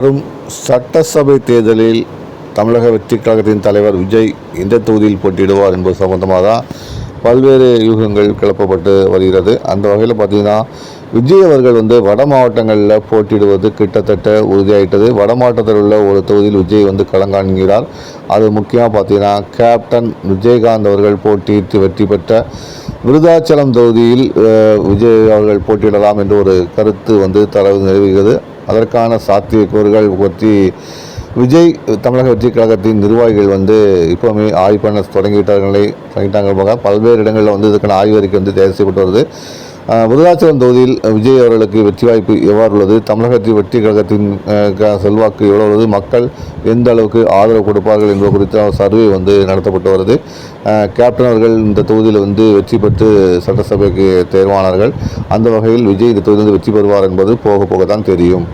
வரும் சட்டசபை தேர்தலில் தமிழக வெற்றிக் கழகத்தின் தலைவர் விஜய் எந்த தொகுதியில் போட்டியிடுவார் என்பது சம்பந்தமாக தான் பல்வேறு யூகங்கள் கிளப்பப்பட்டு வருகிறது. அந்த வகையில் பார்த்திங்கன்னா விஜய் அவர்கள் வட மாவட்டங்களில் போட்டியிடுவது கிட்டத்தட்ட உறுதியாயிட்டது. வட மாவட்டத்தில் உள்ள ஒரு தொகுதியில் விஜய் களங்காண்கிறார். அது முக்கியமாக பார்த்திங்கன்னா கேப்டன் விஜயகாந்த் அவர்கள் போட்டியிட்டு வெற்றி பெற்ற விருதாச்சலம் தொகுதியில் விஜய் அவர்கள் போட்டியிடலாம் என்று ஒரு கருத்து தரவு நிலவுகிறது. அதற்கான சாத்தியக்கூறுகள் பற்றி விஜய் தமிழக வெற்றிக் கழகத்தின் நிர்வாகிகள் இப்போவுமே ஆய்வு பண்ண தொடங்கிட்டாங்க. பல்வேறு இடங்களில் இதுக்கான ஆய்வறிக்கை தயார் செய்யப்பட்டு வருது. விருதாச்சலம் தொகுதியில் விஜய் அவர்களுக்கு வெற்றி வாய்ப்பு எவ்வாறு உள்ளது, தமிழகத்தில் வெற்றிக் கழகத்தின் செல்வாக்கு எவ்வளோ உள்ளது, மக்கள் எந்த அளவுக்கு ஆதரவு கொடுப்பார்கள் என்பது குறித்த சர்வே நடத்தப்பட்டு வருது. கேப்டன் அவர்கள் இந்த தொகுதியில் வெற்றி பெற்று சட்டசபைக்கு தேர்வானார்கள். அந்த வகையில் விஜய் இந்த தொகுதியில் வெற்றி பெறுவார் என்பது போக தான் தெரியும்.